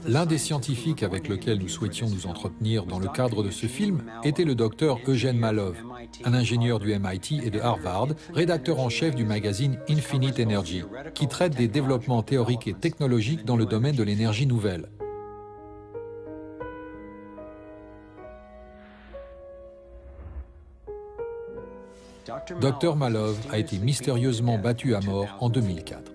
L'un des scientifiques avec lequel nous souhaitions nous entretenir dans le cadre de ce film était le docteur Eugene Malov, un ingénieur du MIT et de Harvard, rédacteur en chef du magazine Infinite Energy, qui traite des développements théoriques et technologiques dans le domaine de l'énergie nouvelle. Dr Malov a été mystérieusement battu à mort en 2004.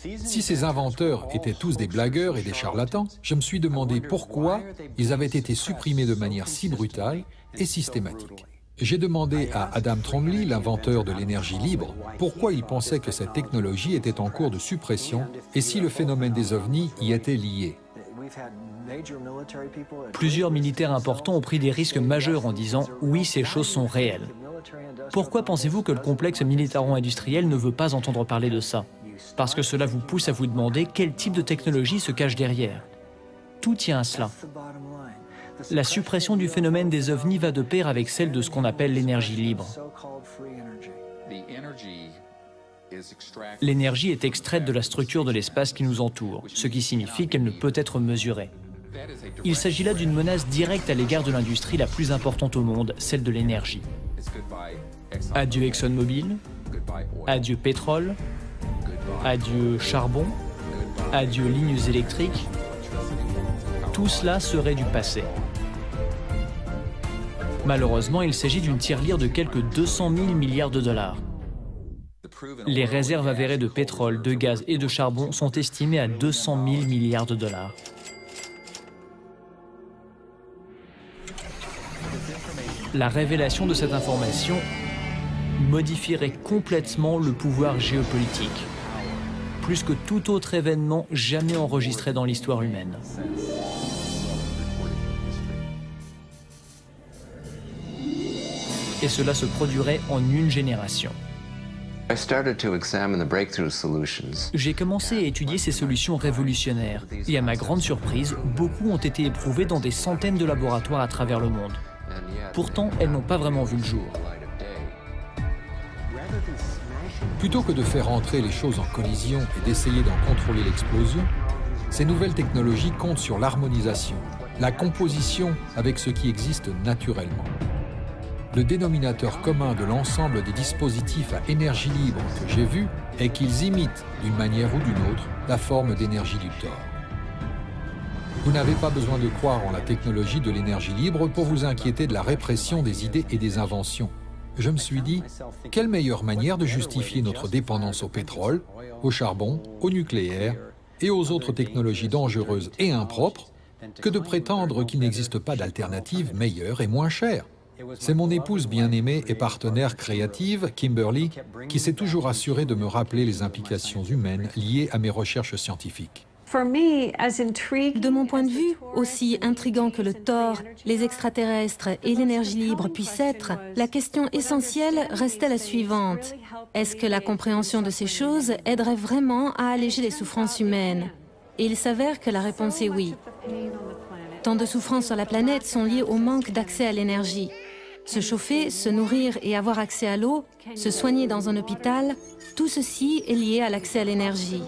Si ces inventeurs étaient tous des blagueurs et des charlatans, je me suis demandé pourquoi ils avaient été supprimés de manière si brutale et systématique. J'ai demandé à Adam Tromley, l'inventeur de l'énergie libre, pourquoi il pensait que cette technologie était en cours de suppression et si le phénomène des ovnis y était lié. Plusieurs militaires importants ont pris des risques majeurs en disant « oui, ces choses sont réelles ». Pourquoi pensez-vous que le complexe militaro-industriel ne veut pas entendre parler de ça? Parce que cela vous pousse à vous demander quel type de technologie se cache derrière. Tout tient à cela. La suppression du phénomène des ovnis va de pair avec celle de ce qu'on appelle l'énergie libre. L'énergie est extraite de la structure de l'espace qui nous entoure, ce qui signifie qu'elle ne peut être mesurée. Il s'agit là d'une menace directe à l'égard de l'industrie la plus importante au monde, celle de l'énergie. Adieu ExxonMobil, adieu pétrole, adieu charbon, adieu lignes électriques. Tout cela serait du passé. Malheureusement, il s'agit d'une tirelire de quelques 200 000 milliards de dollars. Les réserves avérées de pétrole, de gaz et de charbon sont estimées à 200 000 milliards de dollars. La révélation de cette information modifierait complètement le pouvoir géopolitique, plus que tout autre événement jamais enregistré dans l'histoire humaine. Et cela se produirait en une génération. J'ai commencé à étudier ces solutions révolutionnaires et à ma grande surprise, beaucoup ont été éprouvées dans des centaines de laboratoires à travers le monde. Pourtant, elles n'ont pas vraiment vu le jour. Plutôt que de faire entrer les choses en collision et d'essayer d'en contrôler l'explosion, ces nouvelles technologies comptent sur l'harmonisation, la composition avec ce qui existe naturellement. Le dénominateur commun de l'ensemble des dispositifs à énergie libre que j'ai vus est qu'ils imitent, d'une manière ou d'une autre, la forme d'énergie du tort. Vous n'avez pas besoin de croire en la technologie de l'énergie libre pour vous inquiéter de la répression des idées et des inventions. Je me suis dit, quelle meilleure manière de justifier notre dépendance au pétrole, au charbon, au nucléaire et aux autres technologies dangereuses et impropres que de prétendre qu'il n'existe pas d'alternative meilleure et moins chère. C'est mon épouse bien-aimée et partenaire créative, Kimberly, qui s'est toujours assurée de me rappeler les implications humaines liées à mes recherches scientifiques. De mon point de vue, aussi intriguant que le thor, les extraterrestres et l'énergie libre puissent être, la question essentielle restait la suivante. Est-ce que la compréhension de ces choses aiderait vraiment à alléger les souffrances humaines? Et il s'avère que la réponse est oui. Tant de souffrances sur la planète sont liées au manque d'accès à l'énergie. Se chauffer, se nourrir et avoir accès à l'eau, se soigner dans un hôpital, tout ceci est lié à l'accès à l'énergie.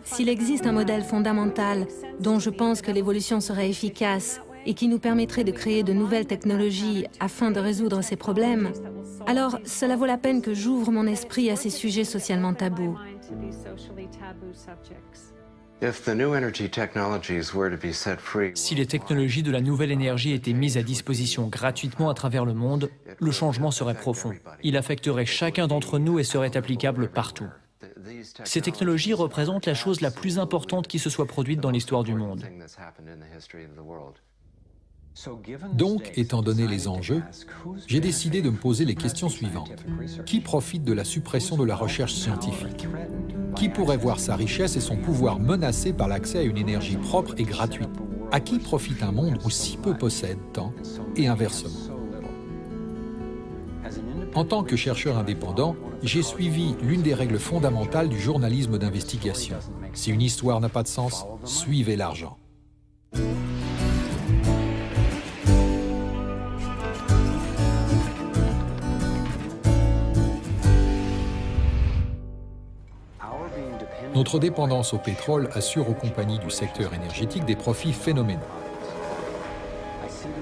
S'il existe un modèle fondamental dont je pense que l'évolution serait efficace et qui nous permettrait de créer de nouvelles technologies afin de résoudre ces problèmes, alors cela vaut la peine que j'ouvre mon esprit à ces sujets socialement tabous. Si les technologies de la nouvelle énergie étaient mises à disposition gratuitement à travers le monde, le changement serait profond. Il affecterait chacun d'entre nous et serait applicable partout. Ces technologies représentent la chose la plus importante qui se soit produite dans l'histoire du monde. Donc, étant donné les enjeux, j'ai décidé de me poser les questions suivantes. Qui profite de la suppression de la recherche scientifique? Qui pourrait voir sa richesse et son pouvoir menacés par l'accès à une énergie propre et gratuite? À qui profite un monde où si peu possède tant, et inversement? En tant que chercheur indépendant, j'ai suivi l'une des règles fondamentales du journalisme d'investigation. Si une histoire n'a pas de sens, suivez l'argent. Notre dépendance au pétrole assure aux compagnies du secteur énergétique des profits phénoménaux.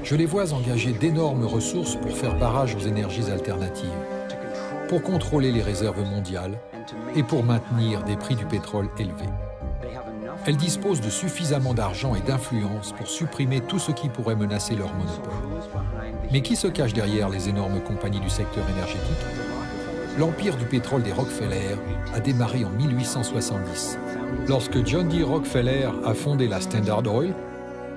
Je les vois engager d'énormes ressources pour faire barrage aux énergies alternatives, pour contrôler les réserves mondiales et pour maintenir des prix du pétrole élevés. Elles disposent de suffisamment d'argent et d'influence pour supprimer tout ce qui pourrait menacer leur monopole. Mais qui se cache derrière les énormes compagnies du secteur énergétique? L'empire du pétrole des Rockefeller a démarré en 1870, lorsque John D. Rockefeller a fondé la Standard Oil,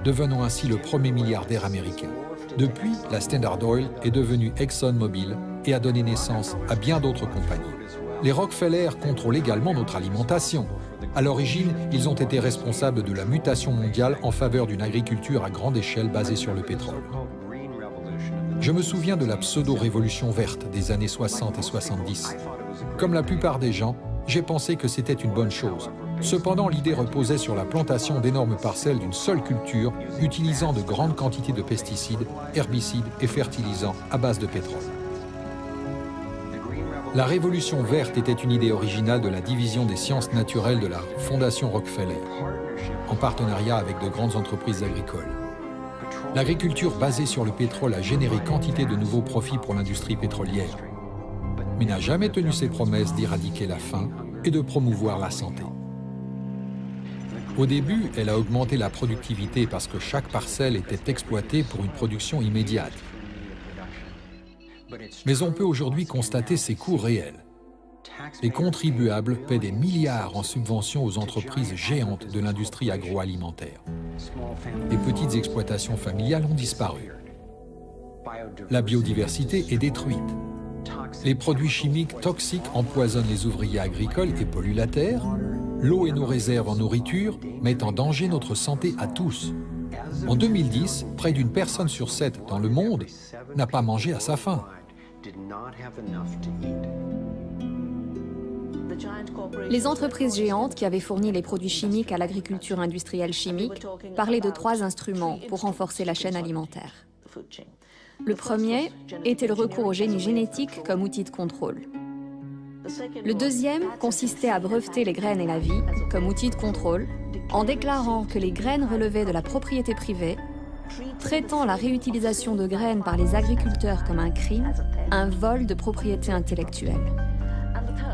devenant ainsi le premier milliardaire américain. Depuis, la Standard Oil est devenue ExxonMobil et a donné naissance à bien d'autres compagnies. Les Rockefeller contrôlent également notre alimentation. À l'origine, ils ont été responsables de la mutation mondiale en faveur d'une agriculture à grande échelle basée sur le pétrole. Je me souviens de la pseudo-révolution verte des années 60 et 70. Comme la plupart des gens, j'ai pensé que c'était une bonne chose. Cependant, l'idée reposait sur la plantation d'énormes parcelles d'une seule culture, utilisant de grandes quantités de pesticides, herbicides et fertilisants à base de pétrole. La révolution verte était une idée originale de la division des sciences naturelles de la Fondation Rockefeller, en partenariat avec de grandes entreprises agricoles. L'agriculture basée sur le pétrole a généré quantité de nouveaux profits pour l'industrie pétrolière, mais n'a jamais tenu ses promesses d'éradiquer la faim et de promouvoir la santé. Au début, elle a augmenté la productivité parce que chaque parcelle était exploitée pour une production immédiate. Mais on peut aujourd'hui constater ses coûts réels. Les contribuables paient des milliards en subventions aux entreprises géantes de l'industrie agroalimentaire. Les petites exploitations familiales ont disparu. La biodiversité est détruite. Les produits chimiques toxiques empoisonnent les ouvriers agricoles et polluent la terre. L'eau et nos réserves en nourriture mettent en danger notre santé à tous. En 2010, près d'une personne sur 7 dans le monde n'a pas mangé à sa faim. Les entreprises géantes qui avaient fourni les produits chimiques à l'agriculture industrielle chimique parlaient de 3 instruments pour renforcer la chaîne alimentaire. Le premier était le recours au génie génétique comme outil de contrôle. Le deuxième consistait à breveter les graines et la vie comme outil de contrôle, en déclarant que les graines relevaient de la propriété privée, traitant la réutilisation de graines par les agriculteurs comme un crime, un vol de propriété intellectuelle.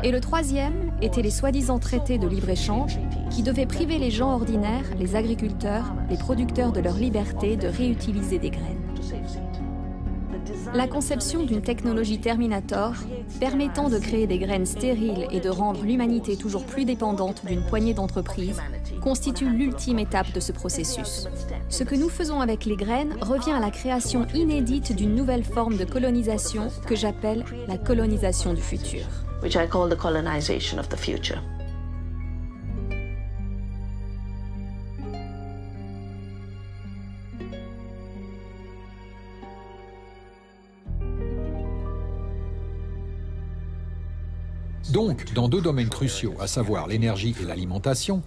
Et le troisième était les soi-disant traités de libre-échange qui devaient priver les gens ordinaires, les agriculteurs, les producteurs de leur liberté de réutiliser des graines. La conception d'une technologie Terminator permettant de créer des graines stériles et de rendre l'humanité toujours plus dépendante d'une poignée d'entreprises constitue l'ultime étape de ce processus. Ce que nous faisons avec les graines revient à la création inédite d'une nouvelle forme de colonisation que j'appelle la colonisation du futur. Which I call the colonization of the future. Donc, dans 2 domaines cruciaux, à savoir l'énergie et l'alimentation,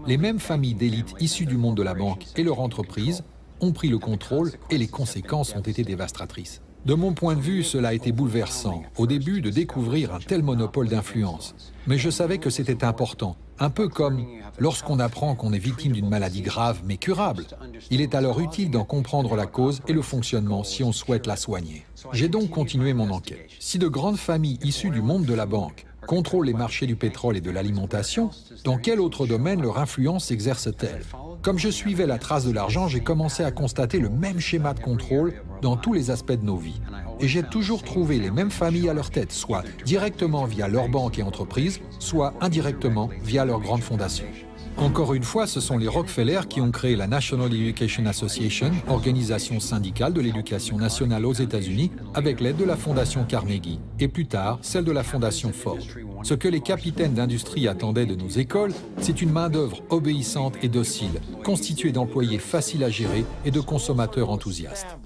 les mêmes familles d'élite issues du monde de la banque et leur entreprise ont pris le contrôle et les conséquences ont été dévastatrices. De mon point de vue, cela a été bouleversant, au début, de découvrir un tel monopole d'influence. Mais je savais que c'était important, un peu comme lorsqu'on apprend qu'on est victime d'une maladie grave mais curable. Il est alors utile d'en comprendre la cause et le fonctionnement si on souhaite la soigner. J'ai donc continué mon enquête. Si de grandes familles issues du monde de la banque contrôlent les marchés du pétrole et de l'alimentation, dans quel autre domaine leur influence s'exerce-t-elle? Comme je suivais la trace de l'argent, j'ai commencé à constater le même schéma de contrôle dans tous les aspects de nos vies. Et j'ai toujours trouvé les mêmes familles à leur tête, soit directement via leurs banques et entreprises, soit indirectement via leurs grandes fondations. Encore une fois, ce sont les Rockefeller qui ont créé la National Education Association, organisation syndicale de l'éducation nationale aux États-Unis, avec l'aide de la Fondation Carnegie, et plus tard, celle de la Fondation Ford. Ce que les capitaines d'industrie attendaient de nos écoles, c'est une main-d'œuvre obéissante et docile, constituée d'employés faciles à gérer et de consommateurs enthousiastes.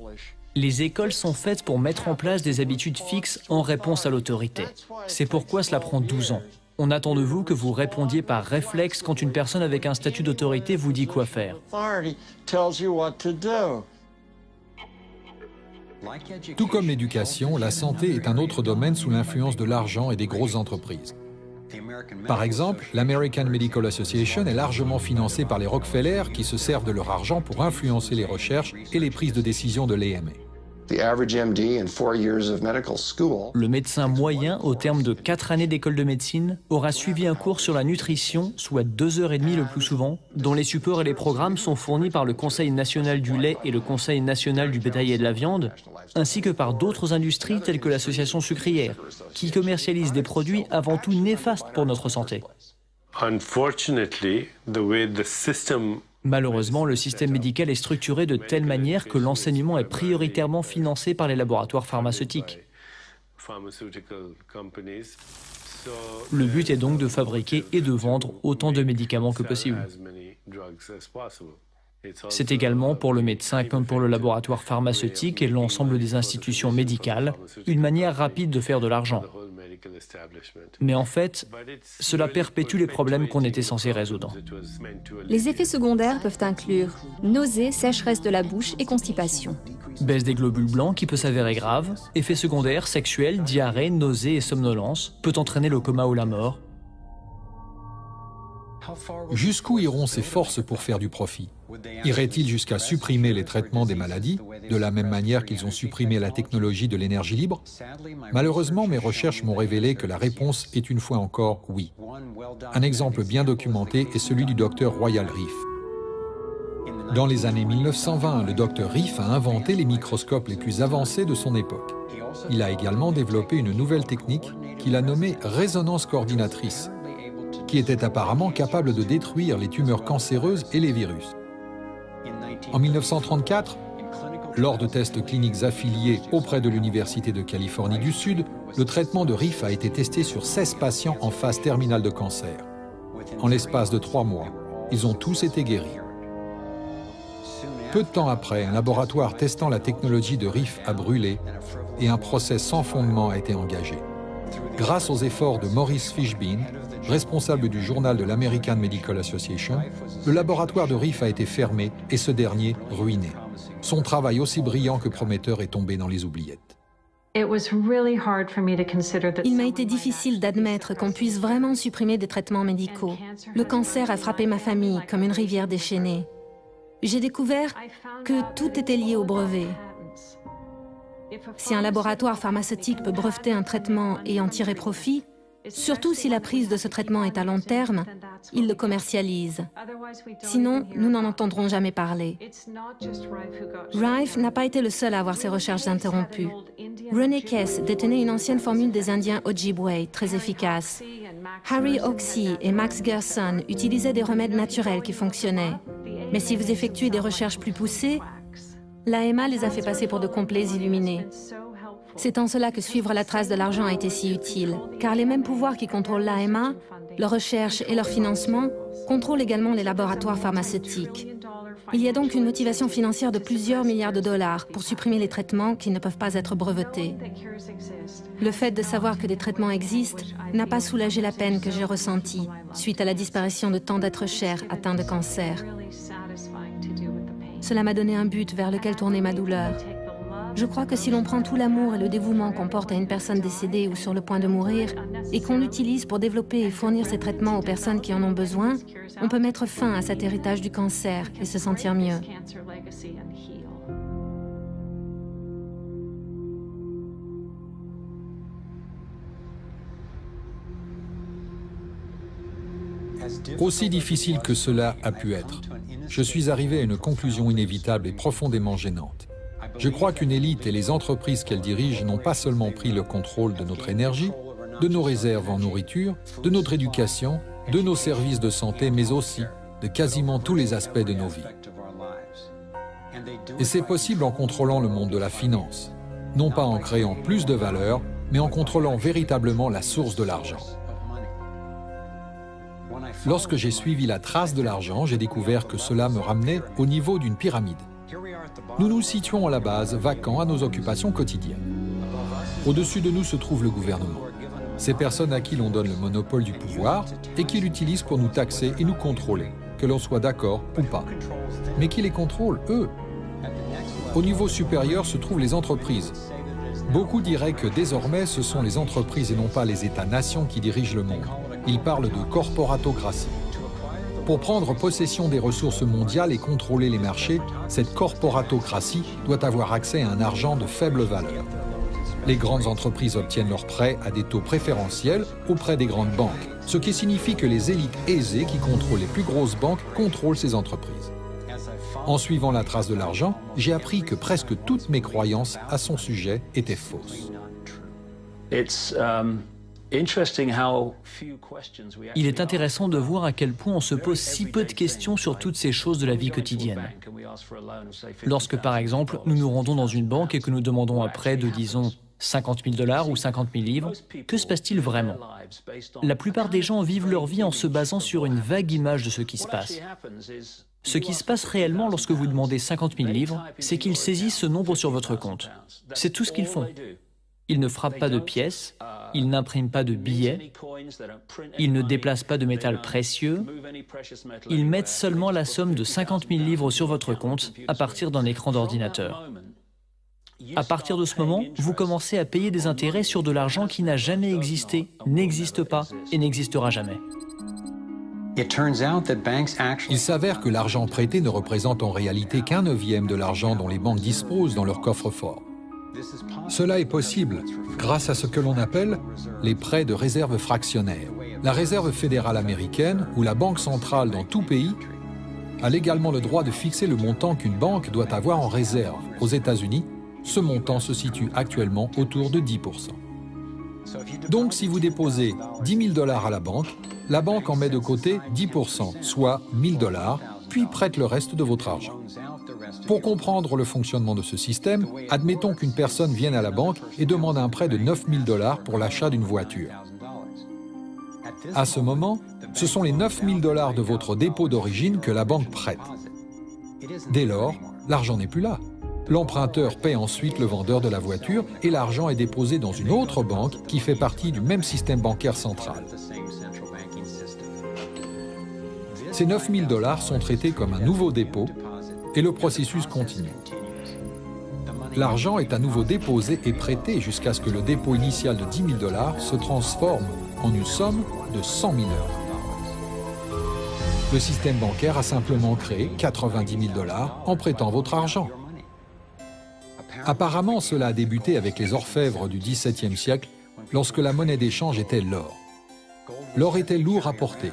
Les écoles sont faites pour mettre en place des habitudes fixes en réponse à l'autorité. C'est pourquoi cela prend 12 ans. On attend de vous que vous répondiez par réflexe quand une personne avec un statut d'autorité vous dit quoi faire. Tout comme l'éducation, la santé est un autre domaine sous l'influence de l'argent et des grosses entreprises. Par exemple, l'American Medical Association est largement financée par les Rockefeller qui se servent de leur argent pour influencer les recherches et les prises de décision de l'AMA. Le médecin moyen, au terme de 4 années d'école de médecine, aura suivi un cours sur la nutrition, soit 2h30 le plus souvent, dont les supports et les programmes sont fournis par le Conseil national du lait et le Conseil national du bétail et de la viande, ainsi que par d'autres industries telles que l'association sucrière, qui commercialisent des produits avant tout néfastes pour notre santé. Malheureusement, le système médical est structuré de telle manière que l'enseignement est prioritairement financé par les laboratoires pharmaceutiques. Le but est donc de fabriquer et de vendre autant de médicaments que possible. C'est également pour le médecin comme pour le laboratoire pharmaceutique et l'ensemble des institutions médicales une manière rapide de faire de l'argent. Mais en fait, cela perpétue les problèmes qu'on était censé résoudre. Les effets secondaires peuvent inclure nausées, sécheresse de la bouche et constipation. Baisse des globules blancs qui peut s'avérer grave, effets secondaires sexuels, diarrhée, nausées et somnolence, peut entraîner le coma ou la mort. Jusqu'où iront ces forces pour faire du profit? Iraient-ils jusqu'à supprimer les traitements des maladies, de la même manière qu'ils ont supprimé la technologie de l'énergie libre? Malheureusement, mes recherches m'ont révélé que la réponse est une fois encore oui. Un exemple bien documenté est celui du docteur Royal Rife. Dans les années 1920, le docteur Rife a inventé les microscopes les plus avancés de son époque. Il a également développé une nouvelle technique qu'il a nommée résonance coordinatrice, qui était apparemment capable de détruire les tumeurs cancéreuses et les virus. En 1934, lors de tests cliniques affiliés auprès de l'Université de Californie du Sud, le traitement de Rife a été testé sur 16 patients en phase terminale de cancer. En l'espace de 3 mois, ils ont tous été guéris. Peu de temps après, un laboratoire testant la technologie de Rife a brûlé et un procès sans fondement a été engagé. Grâce aux efforts de Maurice Fishbein, responsable du journal de l'American Medical Association, le laboratoire de Rife a été fermé et ce dernier ruiné. Son travail aussi brillant que prometteur est tombé dans les oubliettes. Il m'a été difficile d'admettre qu'on puisse vraiment supprimer des traitements médicaux. Le cancer a frappé ma famille comme une rivière déchaînée. J'ai découvert que tout était lié au brevet. Si un laboratoire pharmaceutique peut breveter un traitement et en tirer profit, surtout si la prise de ce traitement est à long terme, il le commercialise. Sinon, nous n'en entendrons jamais parler. Rife n'a pas été le seul à avoir ses recherches interrompues. René Kess détenait une ancienne formule des Indiens Ojibwe, très efficace. Harry Oxy et Max Gerson utilisaient des remèdes naturels qui fonctionnaient. Mais si vous effectuez des recherches plus poussées, l'AMA les a fait passer pour de complets illuminés. C'est en cela que suivre la trace de l'argent a été si utile, car les mêmes pouvoirs qui contrôlent l'AMA, leur recherche et leur financement, contrôlent également les laboratoires pharmaceutiques. Il y a donc une motivation financière de plusieurs milliards de dollars pour supprimer les traitements qui ne peuvent pas être brevetés. Le fait de savoir que des traitements existent n'a pas soulagé la peine que j'ai ressentie suite à la disparition de tant d'êtres chers atteints de cancer. Cela m'a donné un but vers lequel tourner ma douleur. Je crois que si l'on prend tout l'amour et le dévouement qu'on porte à une personne décédée ou sur le point de mourir et qu'on l'utilise pour développer et fournir ces traitements aux personnes qui en ont besoin, on peut mettre fin à cet héritage du cancer et se sentir mieux. Aussi difficile que cela a pu être, je suis arrivé à une conclusion inévitable et profondément gênante. Je crois qu'une élite et les entreprises qu'elle dirige n'ont pas seulement pris le contrôle de notre énergie, de nos réserves en nourriture, de notre éducation, de nos services de santé, mais aussi de quasiment tous les aspects de nos vies. Et c'est possible en contrôlant le monde de la finance, non pas en créant plus de valeur, mais en contrôlant véritablement la source de l'argent. Lorsque j'ai suivi la trace de l'argent, j'ai découvert que cela me ramenait au niveau d'une pyramide. Nous nous situons à la base, vacants à nos occupations quotidiennes. Au-dessus de nous se trouve le gouvernement. Ces personnes à qui l'on donne le monopole du pouvoir et qui l'utilisent pour nous taxer et nous contrôler, que l'on soit d'accord ou pas. Mais qui les contrôlent, eux? Au niveau supérieur se trouvent les entreprises. Beaucoup diraient que désormais, ce sont les entreprises et non pas les États-nations qui dirigent le monde. Il parle de corporatocratie. Pour prendre possession des ressources mondiales et contrôler les marchés, cette corporatocratie doit avoir accès à un argent de faible valeur. Les grandes entreprises obtiennent leurs prêts à des taux préférentiels auprès des grandes banques, ce qui signifie que les élites aisées qui contrôlent les plus grosses banques contrôlent ces entreprises. En suivant la trace de l'argent, j'ai appris que presque toutes mes croyances à son sujet étaient fausses. Il est intéressant de voir à quel point on se pose si peu de questions sur toutes ces choses de la vie quotidienne. Lorsque, par exemple, nous nous rendons dans une banque et que nous demandons un prêt de, disons, 50 000 $ ou 50 000 livres, que se passe-t-il vraiment? La plupart des gens vivent leur vie en se basant sur une vague image de ce qui se passe. Ce qui se passe réellement lorsque vous demandez 50 000 livres, c'est qu'ils saisissent ce nombre sur votre compte. C'est tout ce qu'ils font. Ils ne frappent pas de pièces, ils n'impriment pas de billets, ils ne déplacent pas de métal précieux, ils mettent seulement la somme de 50 000 livres sur votre compte à partir d'un écran d'ordinateur. À partir de ce moment, vous commencez à payer des intérêts sur de l'argent qui n'a jamais existé, n'existe pas et n'existera jamais. Il s'avère que l'argent prêté ne représente en réalité qu'un neuvième de l'argent dont les banques disposent dans leur coffre-fort. Cela est possible grâce à ce que l'on appelle les prêts de réserve fractionnaire. La Réserve fédérale américaine ou la Banque centrale dans tout pays a légalement le droit de fixer le montant qu'une banque doit avoir en réserve. Aux États-Unis, ce montant se situe actuellement autour de 10%. Donc, si vous déposez 10 000 $ à la banque en met de côté 10%, soit 1 000 $, puis prête le reste de votre argent. Pour comprendre le fonctionnement de ce système, admettons qu'une personne vienne à la banque et demande un prêt de 9 000 $ pour l'achat d'une voiture. À ce moment, ce sont les 9 000 $ de votre dépôt d'origine que la banque prête. Dès lors, l'argent n'est plus là. L'emprunteur paie ensuite le vendeur de la voiture et l'argent est déposé dans une autre banque qui fait partie du même système bancaire central. Ces 9 000 $ sont traités comme un nouveau dépôt et le processus continue. L'argent est à nouveau déposé et prêté jusqu'à ce que le dépôt initial de 10 000 $ se transforme en une somme de 100 000 $. Le système bancaire a simplement créé 90 000 $ en prêtant votre argent. Apparemment, cela a débuté avec les orfèvres du XVIIe siècle, lorsque la monnaie d'échange était l'or. L'or était lourd à porter.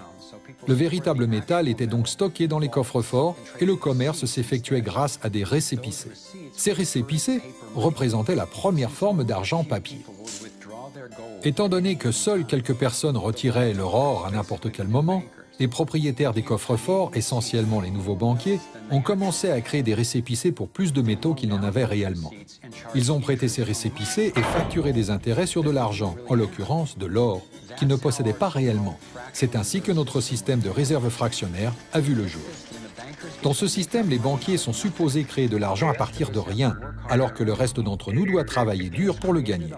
Le véritable métal était donc stocké dans les coffres-forts et le commerce s'effectuait grâce à des récépissés. Ces récépissés représentaient la première forme d'argent papier. Étant donné que seules quelques personnes retiraient leur or à n'importe quel moment, les propriétaires des coffres-forts, essentiellement les nouveaux banquiers, ont commencé à créer des récépissés pour plus de métaux qu'ils n'en avaient réellement. Ils ont prêté ces récépissés et facturé des intérêts sur de l'argent, en l'occurrence de l'or, qu'ils ne possédaient pas réellement. C'est ainsi que notre système de réserve fractionnaire a vu le jour. Dans ce système, les banquiers sont supposés créer de l'argent à partir de rien, alors que le reste d'entre nous doit travailler dur pour le gagner.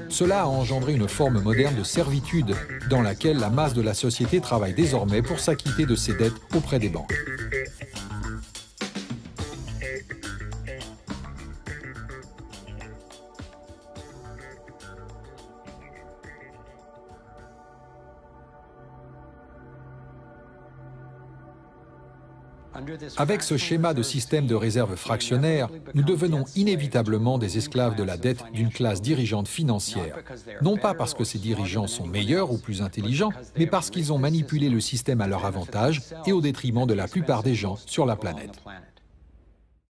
Cela a engendré une forme moderne de servitude dans laquelle la masse de la société travaille désormais pour s'acquitter de ses dettes auprès des banques. Avec ce schéma de système de réserve fractionnaire, nous devenons inévitablement des esclaves de la dette d'une classe dirigeante financière. Non pas parce que ces dirigeants sont meilleurs ou plus intelligents, mais parce qu'ils ont manipulé le système à leur avantage et au détriment de la plupart des gens sur la planète.